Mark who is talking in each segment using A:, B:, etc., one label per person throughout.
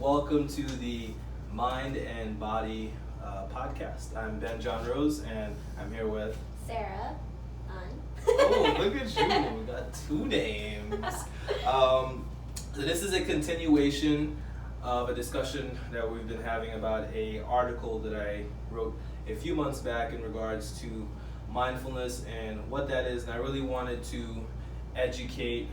A: Welcome to the Mind and Body podcast. I'm Ben John-Rose, and I'm here with
B: Sarah.
A: Oh, look at you! We got two names. So this is a continuation of a discussion that we've been having about an article that I wrote a few months back in regards to mindfulness and what that is. And I really wanted to educate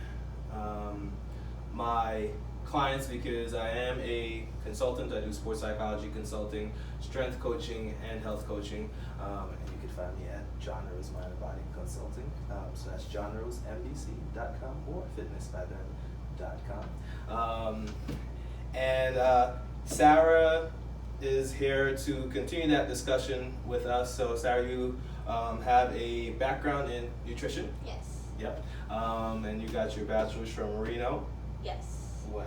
A: my clients because I am a consultant. I do sports psychology consulting, strength coaching, and health coaching. And you can find me at John-Rose Mind and Body Consulting. So that's johnrosembc.com or fitnessbythem.com. And Sarah is here to continue that discussion with us. So Sarah, you have a background in nutrition.
B: Yes.
A: Yep. And you got your bachelor's from Reno.
B: Yes.
A: When?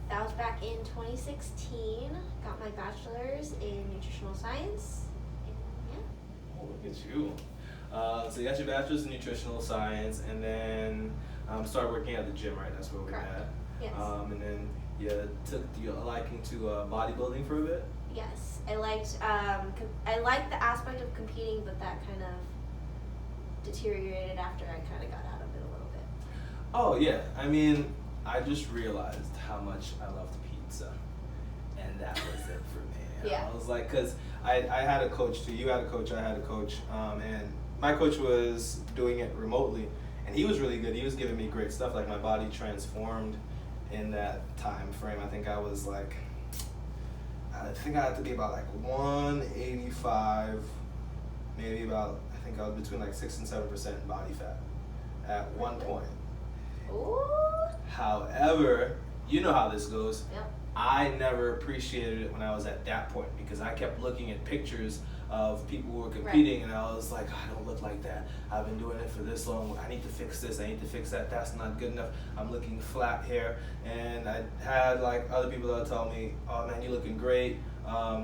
B: That was back in 2016. Got my bachelor's in nutritional science. And yeah.
A: Oh, look at you. So you got your bachelor's in nutritional science, and then started working at the gym, right? That's where we
B: Correct.
A: met.
B: Yes.
A: And then you took your liking to bodybuilding for a bit.
B: Yes. I liked the aspect of competing, but that kind of deteriorated after I kind of got out of it a little bit.
A: Oh yeah, I mean, I just realized how much I loved pizza, and that was it for me.
B: Yeah.
A: I was like, because I had a coach too. You had a coach, I had a coach, and my coach was doing it remotely, and he was really good. He was giving me great stuff. Like my body transformed in that time frame. I think I had to be about like 185, maybe about. I think I was between like 6 and 7% body fat at one point.
B: Ooh.
A: However, you know how this goes.
B: Yep.
A: I never appreciated it when I was at that point because I kept looking at pictures of people who were competing, and I was like, I don't look like that. I've been doing it for this long. I need to fix this. I need to fix that. That's not good enough. I'm looking flat here. And I had like other people that would tell me, oh man, you're looking great.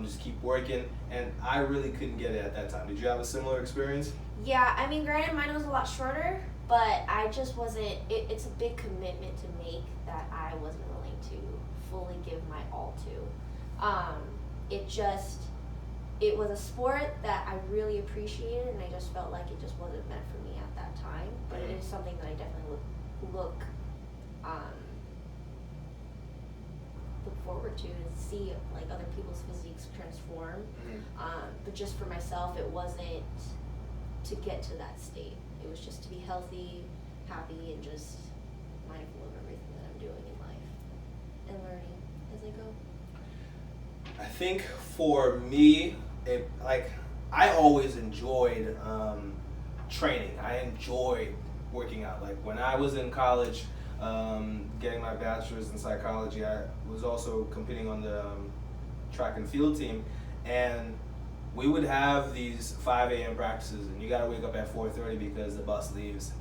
A: Just keep working. And I really couldn't get it at that time. Did you have a similar experience?
B: Yeah, I mean, granted, mine was a lot shorter, but I just wasn't, it's a big commitment to make that I wasn't willing to fully give my all to. It was a sport that I really appreciated, and I just felt like it just wasn't meant for me at that time, but it is something that I definitely look forward to see like other people's physiques transform. But just for myself, it wasn't to get to that state. It was just to be healthy, happy, and just mindful of everything that I'm doing in life and learning as I go.
A: I think for me, I always enjoyed training. I enjoyed working out. Like when I was in college, getting my bachelor's in psychology, I was also competing on the track and field team, and we would have these 5 a.m. practices, and you got to wake up at 4:30 because the bus leaves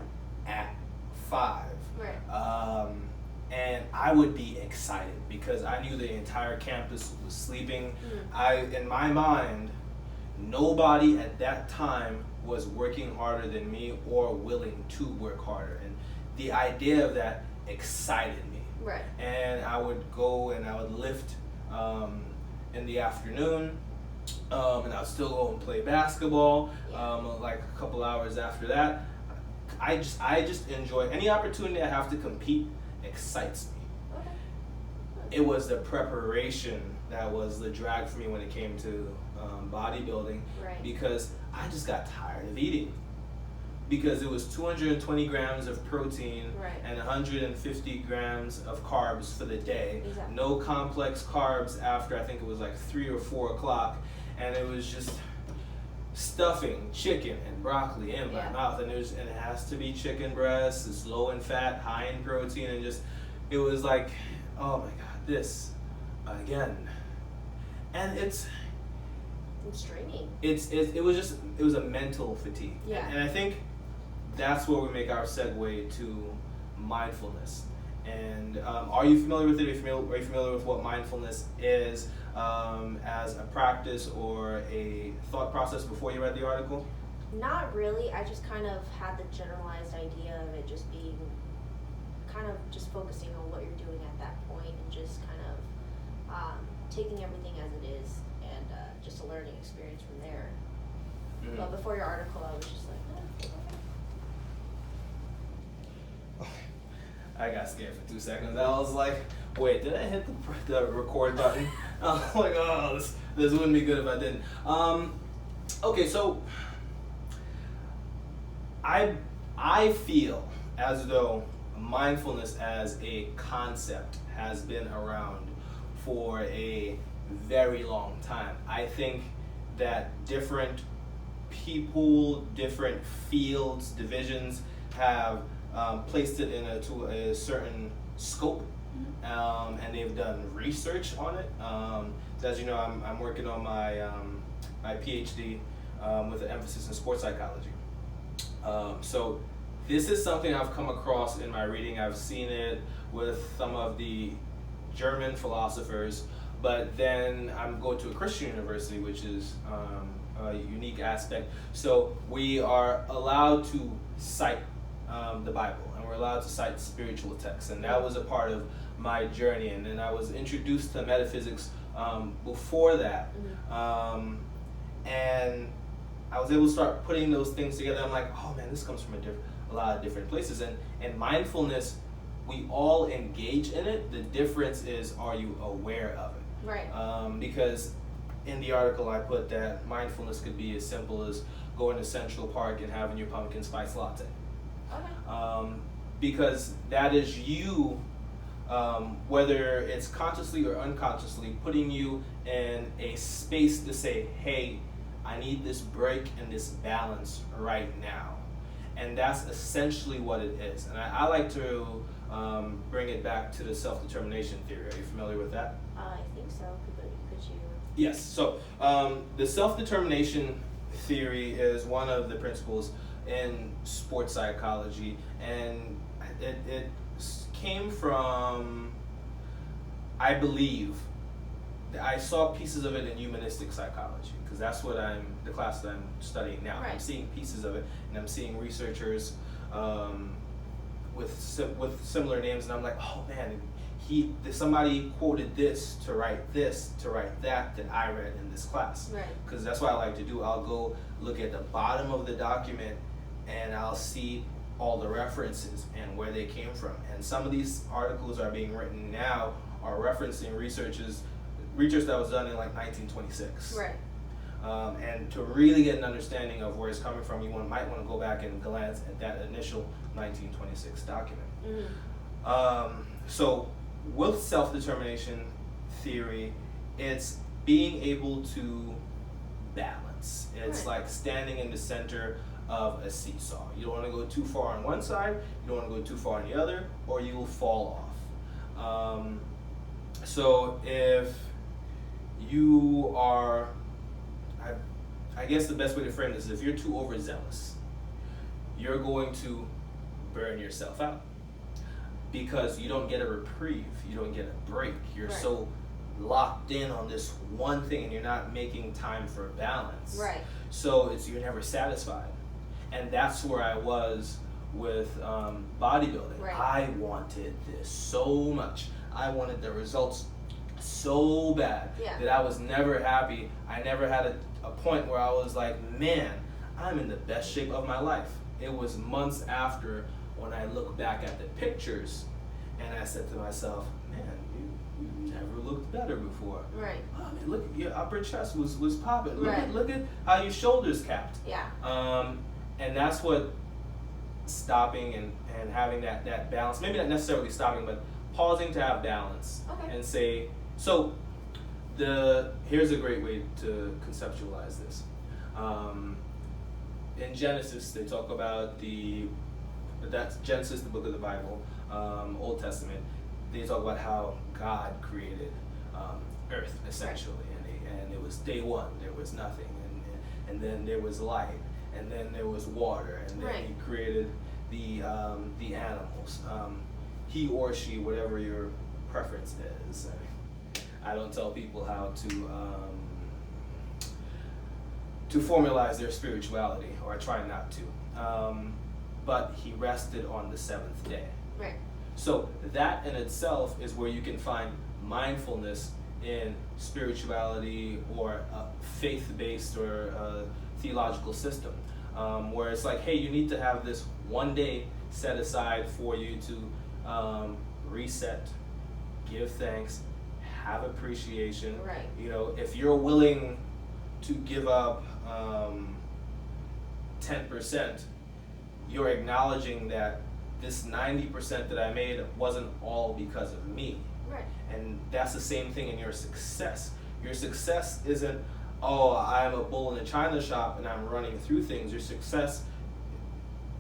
A: at 5.
B: Right.
A: And I would be excited because I knew the entire campus was sleeping. In my mind, nobody at that time was working harder than me or willing to work harder. And the idea of that excited me.
B: Right.
A: And I would go and I would lift in the afternoon. And I would still go and play basketball. Like a couple hours after that, I just enjoy any opportunity I have to compete. Excites me.
B: Okay.
A: It was the preparation that was the drag for me when it came to bodybuilding,
B: Right.
A: because I just got tired of eating. Because it was 220 grams of protein,
B: Right.
A: and 150 grams of carbs for the day.
B: Exactly.
A: No complex carbs after I think it was like 3 or 4 o'clock, and it was just stuffing chicken and broccoli in my mouth, and it has to be chicken breast. It's low in fat, high in protein, and just it was like, oh my god, this again. And it's
B: straining.
A: It was a mental fatigue.
B: Yeah.
A: And I think that's where we make our segue to mindfulness. And are you familiar with it? Are you familiar with what mindfulness is as a practice or a thought process before you read the article?
B: Not really. I just kind of had the generalized idea of it just being kind of just focusing on what you're doing at that point and just kind of taking everything as it is, and just a learning experience from there.
A: Mm-hmm.
B: But before your article, I was just like, okay.
A: I got scared for 2 seconds. I was like, wait, did I hit the record button? I was like, oh, this wouldn't be good if I didn't. Okay, so I feel as though mindfulness as a concept has been around for a very long time. I think that different people, different fields, divisions have placed it to a certain scope, and they've done research on it. So as you know, I'm working on my my PhD with an emphasis in sports psychology. So this is something I've come across in my reading. I've seen it with some of the German philosophers, but then I'm going to a Christian university, which is a unique aspect. So we are allowed to cite the Bible, and we're allowed to cite spiritual texts, and that was a part of my journey. And then I was introduced to metaphysics before that, and I was able to start putting those things together. I'm like, oh man, this comes from a lot of different places. And mindfulness, we all engage in it. The difference is, are you aware of it?
B: Right.
A: Because in the article I put that mindfulness could be as simple as going to Central Park and having your pumpkin spice latte.
B: Okay.
A: Because that is you, whether it's consciously or unconsciously, putting you in a space to say, hey, I need this break and this balance right now. And that's essentially what it is. And I like to bring it back to the self-determination theory. Are you familiar with that?
B: I think so. Could you?
A: Yes. So the self-determination theory is one of the principles in sports psychology, and it came from, I believe, I saw pieces of it in humanistic psychology, because that's what the class that I'm studying now.
B: Right.
A: I'm seeing pieces of it, and I'm seeing researchers with similar names, and I'm like, oh man, somebody quoted this to write that I read in this class.
B: Right.
A: Because that's what I like to do. I'll go look at the bottom of the document, and I'll see all the references and where they came from. And some of these articles are being written now are referencing research that was done in like 1926.
B: Right.
A: And to really get an understanding of where it's coming from, you might want to go back and glance at that initial 1926 document.
B: Mm-hmm.
A: So with self-determination theory, it's being able to balance. It's
B: right.
A: like standing in the center of a seesaw. You don't want to go too far on one side, you don't want to go too far on the other, or you will fall off. So if you are, I guess the best way to frame this is, if you're too overzealous, you're going to burn yourself out, because you don't get a reprieve, you don't get a break. You're
B: right.
A: so locked in on this one thing, and you're not making time for balance.
B: Right.
A: So you're never satisfied. And that's where I was with bodybuilding.
B: Right.
A: I wanted this so much. I wanted the results so bad that I was never happy. I never had a point where I was like, man, I'm in the best shape of my life. It was months after, when I look back at the pictures, and I said to myself, man, you never looked better before.
B: Right.
A: Oh, man, look, your upper chest was popping.
B: Right.
A: Look at how your shoulders capped.
B: Yeah.
A: And that's what stopping and having that balance, maybe not necessarily stopping, but pausing to have balance.
B: Okay.
A: And say, so here's a great way to conceptualize this. In Genesis, they talk about that's Genesis, the book of the Bible, Old Testament. They talk about how God created earth, essentially, and it was day one, there was nothing, and then there was light, and then there was water, and then he created the animals, he or she, whatever your preference is. I don't tell people how to formalize their spirituality, or I try not to. But he rested on the seventh day.
B: Right.
A: So that in itself is where you can find mindfulness in spirituality or a faith-based or a theological system, where it's like, hey, you need to have this one day set aside for you to reset, give thanks, have appreciation.
B: Right.
A: You know, if you're willing to give up 10%, you're acknowledging that this 90% that I made wasn't all because of me.
B: Right.
A: And that's the same thing in your success. Your success isn't, oh, I'm a bull in a china shop and I'm running through things. Your success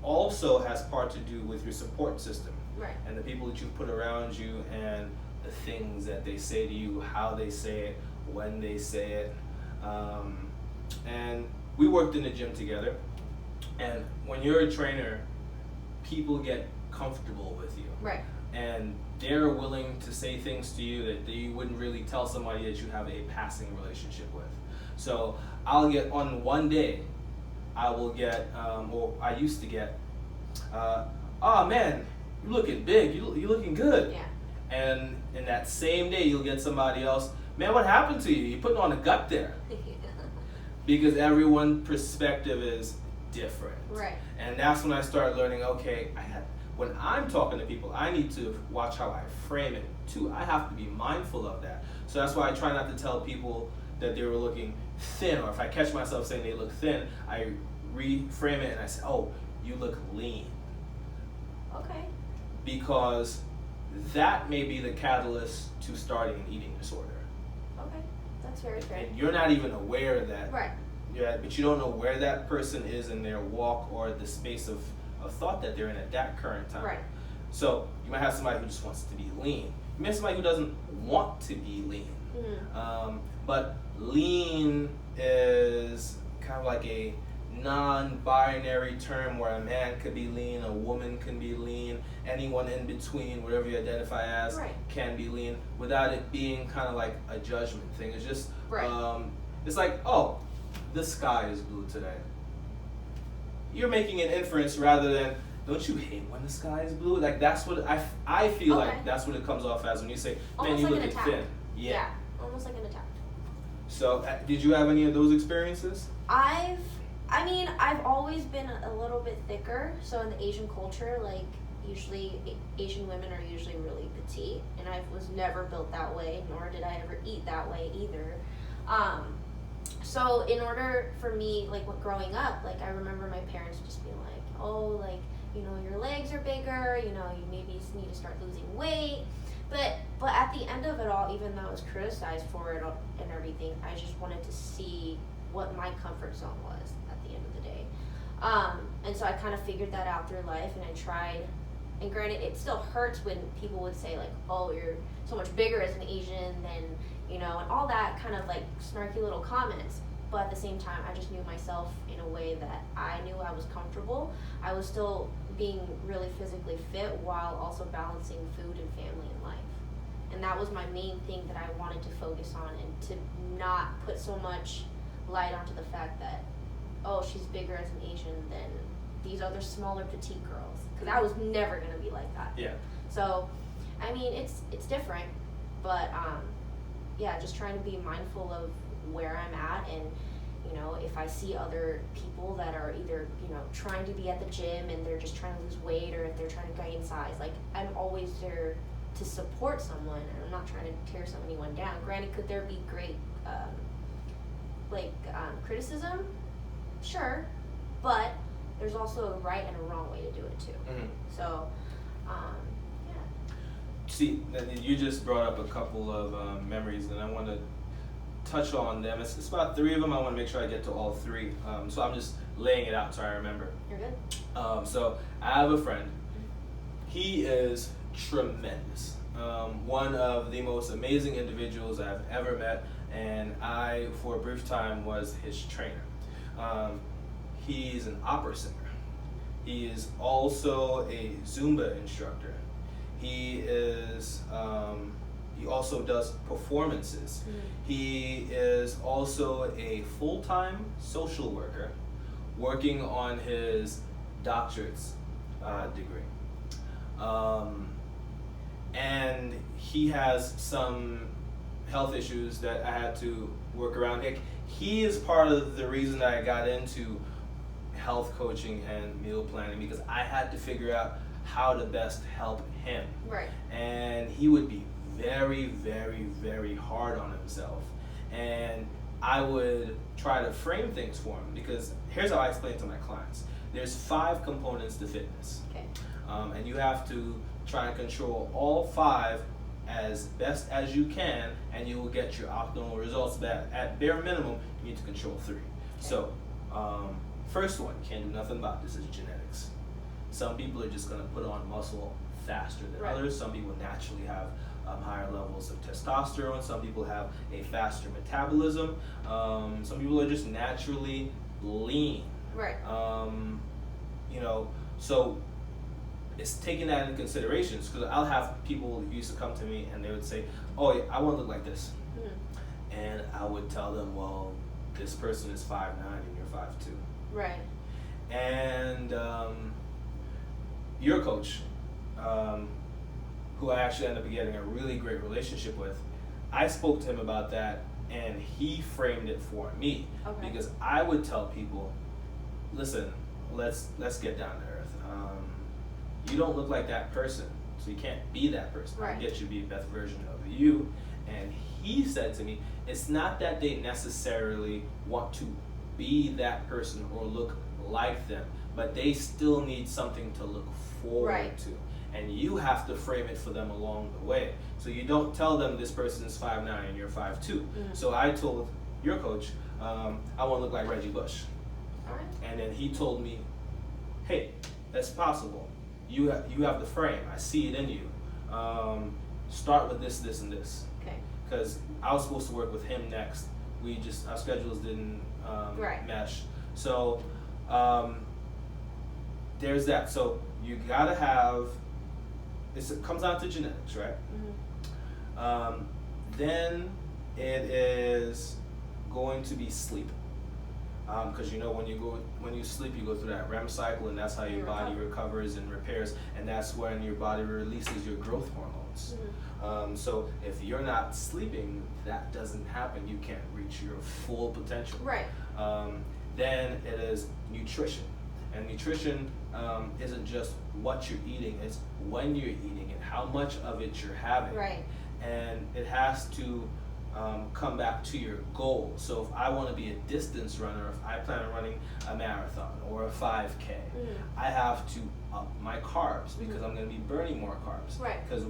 A: also has part to do with your support system.
B: Right.
A: And the people that you put around you and the things that they say to you, how they say it, when they say it. And we worked in the gym together. And when you're a trainer, people get comfortable with you.
B: Right.
A: And they're willing to say things to you that you wouldn't really tell somebody that you have a passing relationship with. So I'll get, on one day, I will get, or I used to get, oh man, you looking big, you looking good.
B: Yeah.
A: And in that same day, you'll get somebody else, man, what happened to you? You're putting on a gut there. Because everyone's perspective is different.
B: Right.
A: And that's when I started learning, okay, when I'm talking to people, I need to watch how I frame it too. I have to be mindful of that. So that's why I try not to tell people that they were looking thin, or if I catch myself saying they look thin, I reframe it and I say, oh, you look lean.
B: Okay.
A: Because that may be the catalyst to starting an eating disorder.
B: Okay. That's very fair.
A: And you're not even aware of that.
B: Right.
A: Yeah, but you don't know where that person is in their walk or the space of thought that they're in at that current time.
B: Right.
A: So you might have somebody who just wants to be lean. You may have somebody who doesn't want to be lean.
B: Mm-hmm.
A: But lean is kind of like a non-binary term where a man could be lean, a woman can be lean, anyone in between, whatever you identify as,
B: Right.
A: can be lean, without it being kind of like a judgment thing. It's just,
B: Right.
A: it's like, oh, the sky is blue today. You're making an inference rather than, don't you hate when the sky is blue? Like, that's what I feel
B: Okay.
A: like that's what it comes off as when you say, man,
B: Almost
A: you
B: like an
A: looking
B: attack.
A: thin. Yeah.
B: Almost like an attack.
A: So, did you have any of those experiences?
B: I've always been a little bit thicker. So in the Asian culture, like usually Asian women are usually really petite, and I was never built that way, nor did I ever eat that way either. So in order for me, like growing up, like I remember my parents just being like, oh, like, you know, your legs are bigger, you know, you maybe need to start losing weight. But at the end of it all, even though I was criticized for it and everything, I just wanted to see what my comfort zone was at the end of the day. And so I kind of figured that out through life, and I tried. And granted, it still hurts when people would say like, oh, you're so much bigger as an Asian than, you know, and all that kind of like snarky little comments. But at the same time, I just knew myself in a way that I knew I was comfortable. I was still being really physically fit while also balancing food and family and life. And that was my main thing that I wanted to focus on, and to not put so much light onto the fact that, oh, she's bigger as an Asian than these other smaller petite girls. Because I was never going to be like that.
A: Yeah.
B: So, I mean, it's different, but yeah, just trying to be mindful of where I'm at, and you know, if I see other people that are either, you know, trying to be at the gym and they're just trying to lose weight, or if they're trying to gain size, like I'm always there to support someone, and I'm not trying to tear anyone down. Granted, could there be great criticism? Sure, but there's also a right and a wrong way to do it too.
A: Mm-hmm.
B: So, yeah.
A: See, you just brought up a couple of memories, and I want to touch on them. It's about 3 of them. I want to make sure I get to all 3. So I'm just laying it out so I remember.
B: You're good.
A: So I have a friend. He is tremendous. One of the most amazing individuals I've ever met, and I, for a brief time, was his trainer. He's an opera singer. He is also a Zumba instructor. He is, he also does performances.
B: Mm-hmm.
A: He is also a full-time social worker working on his doctorate's degree. And he has some health issues that I had to work around. Like, he is part of the reason that I got into health coaching and meal planning, because I had to figure out how to best help him.
B: Right.
A: And he would be very, very, very hard on himself. And I would try to frame things for him, because here's how I explain to my clients. There's 5 components to fitness.
B: Okay.
A: And you have to try and control all 5 as best as you can, and you will get your optimal results. That at bare minimum, you need to control 3. Okay. So, first one, can't do nothing about this, is genetics. Some people are just going to put on muscle faster than others. Some people naturally have higher levels of testosterone. Some people have a faster metabolism. Some people are just naturally lean.
B: Right.
A: You know, so it's taking that into consideration, because I'll have people who used to come to me and they would say, "Oh, yeah, I want to look like this," and I would tell them, "Well, this person is 5'9" and you're 5'2".
B: Right.
A: And your coach, who I actually ended up getting a really great relationship with, I spoke to him about that, and he framed it for me.
B: Okay.
A: Because I would tell people, listen, let's get down to earth. You don't look like that person, so you can't be that person.
B: Right.
A: I get you to be the best version of you. And he said to me, it's not that they necessarily want to be that person or look like them, but they still need something to look forward to. And you have to frame it for them along the way. So you don't tell them this person is 5'9" and you're 5'2". So I told your coach, I want to look like Reggie Bush.
B: All right.
A: And then he told me, hey, that's possible. You have the frame. I see it in you. Start with this, this, and this.
B: Okay.
A: Because I was supposed to work with him next. Our schedules didn't mesh. So there's that. So you gotta have. It comes down to genetics, right? Then it is going to be sleep. Because when you sleep, you go through that REM cycle, and that's how your body recovers and repairs, and that's when your body releases your growth hormones. So if you're not sleeping, that doesn't happen. You can't reach your full potential.
B: Right.
A: Then it is nutrition, and nutrition isn't just what you're eating; it's when you're eating it, how much of it you're having.
B: Right.
A: And it has to come back to your goal. So if I want to be a distance runner, if I plan on running a marathon or a 5K, I have to up my carbs, because I'm going to be burning more carbs.
B: Right.
A: Because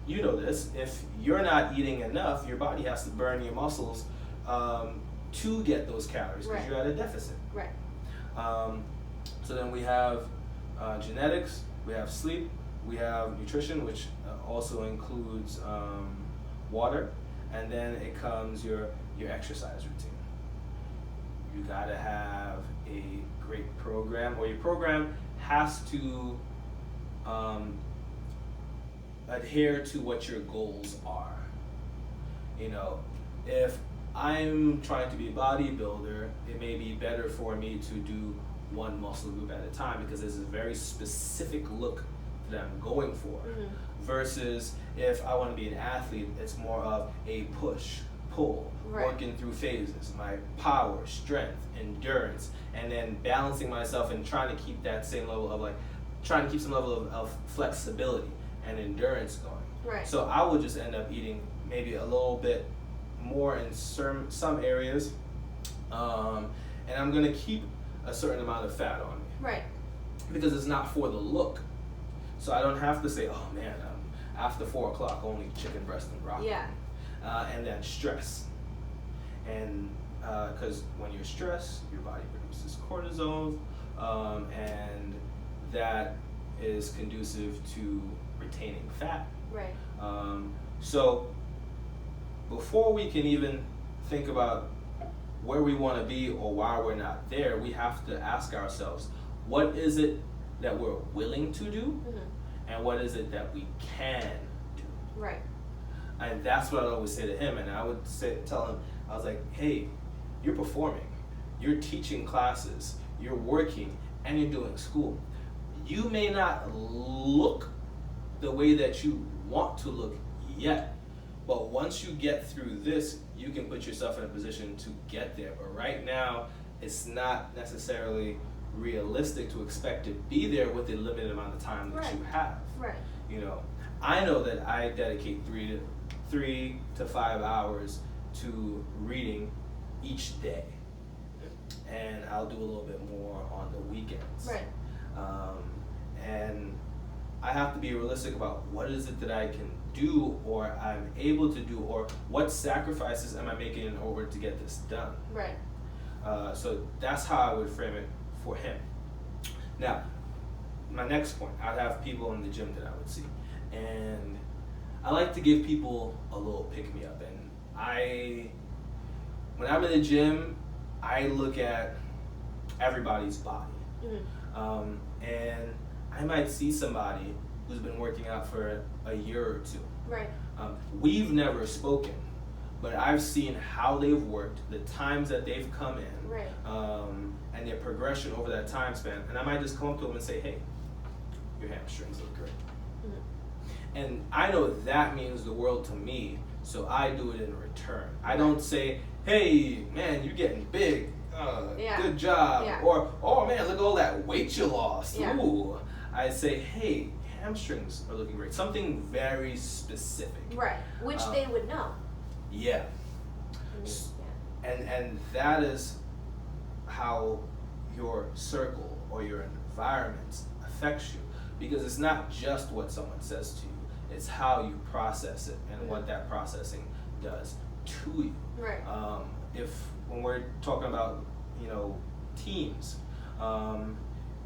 A: you know this, if you're not eating enough, your body has to burn your muscles to get those calories, because you're at a deficit.
B: Right.
A: So then we have genetics, we have sleep, we have nutrition, which also includes water. And then it comes your exercise routine. You gotta have a great program, or your program has to adhere to what your goals are. You know, if I'm trying to be a bodybuilder, it may be better for me to do one muscle group at a time, because there's a very specific look that I'm going for. Versus if I want to be an athlete, it's more of a push, pull, working through phases, my power, strength, endurance, and then balancing myself and trying to keep that same level of some level of flexibility and endurance going.
B: Right.
A: So I would just end up eating maybe a little bit more in some areas, and I'm gonna keep a certain amount of fat on me.
B: Right.
A: Because it's not for the look. So I don't have to say, oh man, after 4 o'clock, only chicken breast and broccoli.
B: Yeah.
A: And then stress. And because when you're stressed, your body produces cortisol, and that is conducive to retaining fat.
B: Right.
A: So before we can even think about where we want to be or why we're not there, we have to ask ourselves, what is it that we're willing to do, and what is it that we can do?
B: Right.
A: And that's what I always say to him. And I would tell him, I was like, hey, you're performing, you're teaching classes, you're working, and you're doing school. You may not look the way that you want to look yet, But once you get through this, you can put yourself in a position to get there. But right now, it's not necessarily realistic to expect to be there with the limited amount of time that you have.
B: Right.
A: You know, I know that I dedicate 3 to 5 hours to reading each day, and I'll do a little bit more on the weekends.
B: Right.
A: And I have to be realistic about what is it that I can do, or I'm able to do, or what sacrifices am I making in order to get this done.
B: Right.
A: So that's how I would frame it for him. Now, my next point, I'd have people in the gym that I would see, and I like to give people a little pick-me-up. And when I'm in the gym, I look at everybody's body.
B: Mm-hmm.
A: And I might see somebody who's been working out for a year or two.
B: Right.
A: We've never spoken, but I've seen how they've worked, the times that they've come in,
B: Right.
A: And their progression over that time span. And I might just come up to them and say, hey, your hamstrings look great.
B: Mm-hmm.
A: And I know that means the world to me, so I do it in return. I don't say, hey, man, you're getting big. Good job.
B: Yeah.
A: Or, oh, man, look at all that weight you lost.
B: Yeah.
A: Ooh. I say, hey, hamstrings are looking great. Something very specific.
B: Right. Which they would know.
A: Yeah.
B: Mm-hmm.
A: And that is how your circle or your environment affects you, because it's not just what someone says to you, it's how you process it and what that processing does to you.
B: Right.
A: When we're talking about, teams,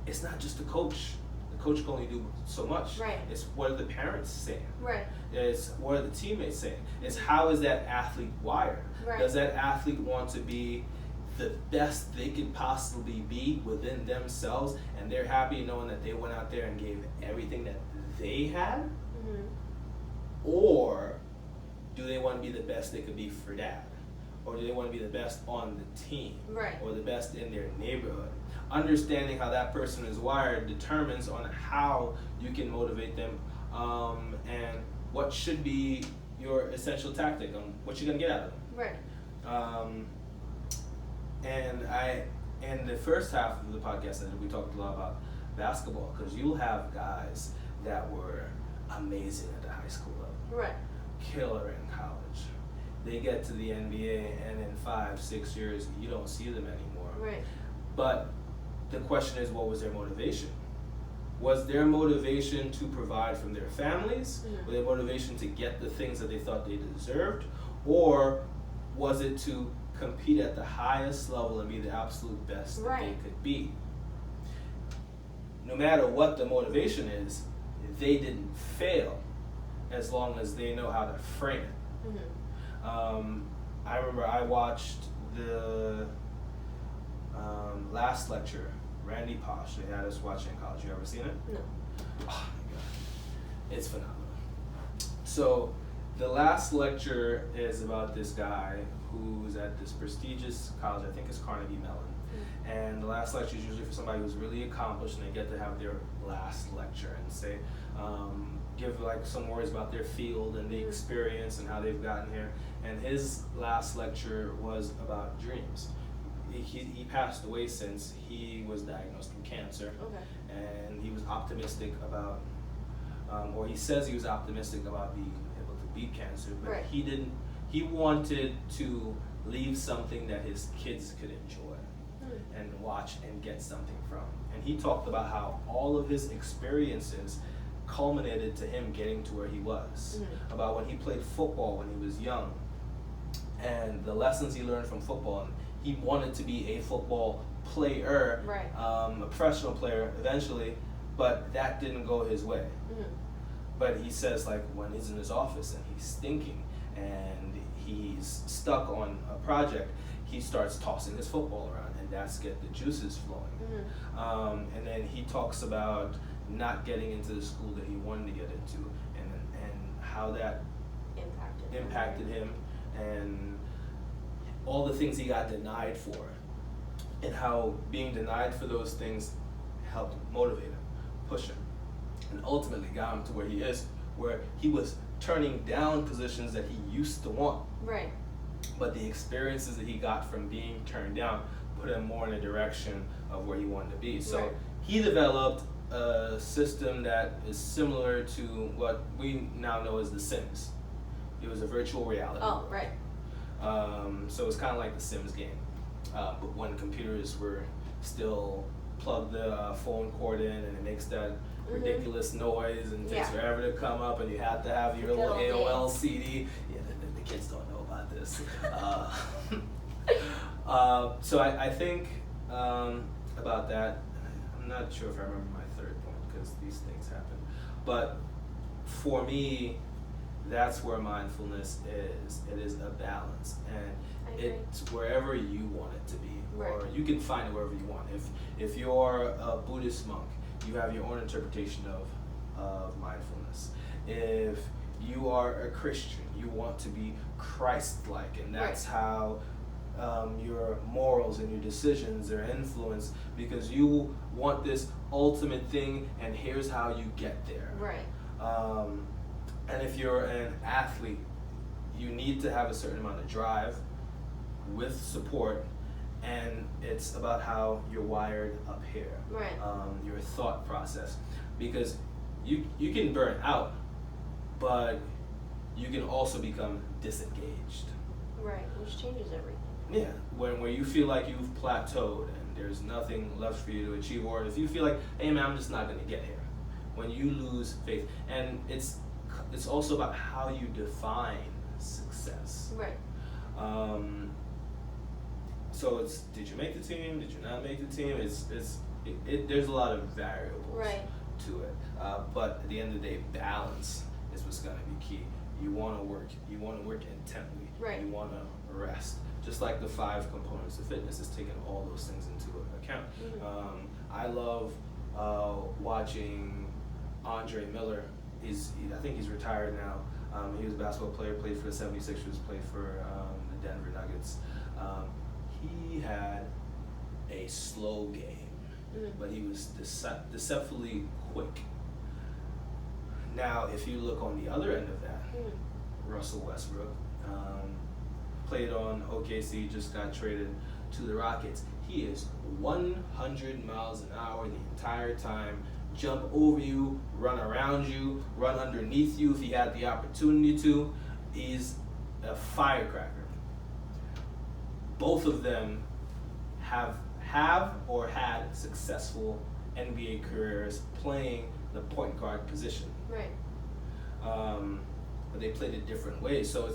A: it's not just the coach. The coach can only do so much.
B: Right.
A: It's what are the parents saying.
B: Right.
A: It's what are the teammates saying. It's how is that athlete wired.
B: Right.
A: Does that athlete want to be the best they could possibly be within themselves, and they're happy knowing that they went out there and gave everything that they had?
B: Mm-hmm.
A: Or do they want to be the best they could be for dad? Or do they want to be the best on the team?
B: Right.
A: Or the best in their neighborhood? Understanding how that person is wired determines on how you can motivate them, and what should be your essential tactic on what you're going to get out of them.
B: Right.
A: And in the first half of the podcast, we talked a lot about basketball, because you'll have guys that were amazing at the high school level.
B: Right.
A: Killer in college. They get to the NBA, and in 5-6 years, you don't see them anymore.
B: Right.
A: But the question is, what was their motivation? Was their motivation to provide from their families?
B: Mm-hmm.
A: Was their motivation to get the things that they thought they deserved? Or was it to compete at the highest level and be the absolute best that they could be? No matter what the motivation is, they didn't fail as long as they know how to frame it.
B: Mm-hmm.
A: I remember I watched the last lecture, Randy Posh, they had us watching in college. You ever seen it?
B: No.
A: Oh my God. It's phenomenal. So the last lecture is about this guy who's at this prestigious college, I think it's Carnegie Mellon. Mm-hmm. And the last lecture is usually for somebody who's really accomplished, and they get to have their last lecture and say, give like some words about their field and the experience and how they've gotten here. And his last lecture was about dreams. He passed away since he was diagnosed with cancer.
B: Okay.
A: And he was optimistic about, or he says he was optimistic about being able to beat cancer, but he wanted to leave something that his kids could enjoy and watch and get something from. And he talked about how all of his experiences culminated to him getting to where he was. About when he played football when he was young, and the lessons he learned from football. And he wanted to be a football player, a professional player eventually, but that didn't go his way. But he says, like, when he's in his office and he's thinking and he's stuck on a project, he starts tossing his football around, and that's get the juices flowing. And then he talks about not getting into the school that he wanted to get into, and how that impacted him, and all the things he got denied for, and how being denied for those things helped motivate him, push him, and ultimately got him to where he is, where he was turning down positions that he used to want.
B: Right.
A: But the experiences that he got from being turned down put him more in the direction of where he wanted to be. So
B: Right.
A: he developed a system that is similar to what we now know as The Sims. It was a virtual reality
B: Oh,
A: world.
B: right.
A: So it's kind of like the Sims game, but when computers were still plug the phone cord in and it makes that ridiculous noise and takes
B: Yeah.
A: forever to come up, and you have to have your
B: Good
A: little
B: old
A: AOL
B: days.
A: CD. Yeah, the kids don't know about this. So I think about that. I'm not sure if I remember my third point because these things happen. But for me, that's where mindfulness is. It is a balance, and
B: I agree.
A: it's wherever you want it to be, or
B: Right.
A: you can find it wherever you want. If you're a Buddhist monk, you have your own interpretation of mindfulness. If you are a Christian, you want to be Christ-like, and that's how your morals and your decisions are influenced, because you want this ultimate thing, and here's how you get there.
B: Right.
A: And if you're an athlete, you need to have a certain amount of drive with support, and it's about how you're wired up here,
B: Right.
A: your thought process, because you can burn out, but you can also become disengaged.
B: Right. Which changes everything.
A: Yeah, where you feel like you've plateaued and there's nothing left for you to achieve, or if you feel like, hey man, I'm just not going to get here. When you lose faith, and it's also about how you define success.
B: Right.
A: So it's, did you make the team? Did you not make the team? There's a lot of variables
B: Right.
A: to it. But at the end of the day, balance is what's going to be key. You want to work. You want to work intently.
B: Right.
A: You want to rest. Just like the 5 components of fitness is taking all those things into account.
B: Mhm.
A: I love watching Andre Miller. I think he's retired now. He was a basketball player, played for the 76ers, played for the Denver Nuggets. He had a slow game, but he was deceptively quick. Now, if you look on the other end of that, Russell Westbrook played on OKC, just got traded to the Rockets. He is 100 miles an hour the entire time, jump over you, run around you, run underneath you if he had the opportunity to. He's a firecracker. Both of them have or had successful NBA careers playing the point guard position.
B: Right.
A: But they played it different ways. So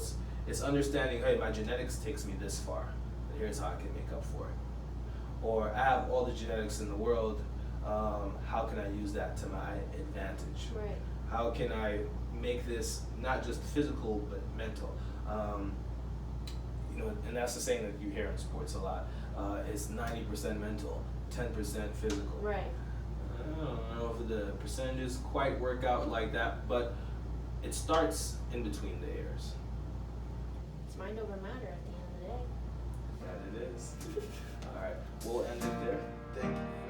A: it's understanding, hey, my genetics takes me this far, but here's how I can make up for it. Or I have all the genetics in the world, how can I use that to my advantage?
B: Right.
A: How can I make this not just physical but mental? And that's the saying that you hear in sports a lot. It's 90% mental, 10% physical.
B: Right.
A: I don't know if the percentages quite work out like that, but it starts in between the ears.
B: It's mind over matter at the end of the day.
A: That it is. All right, we'll end it there. Thank you.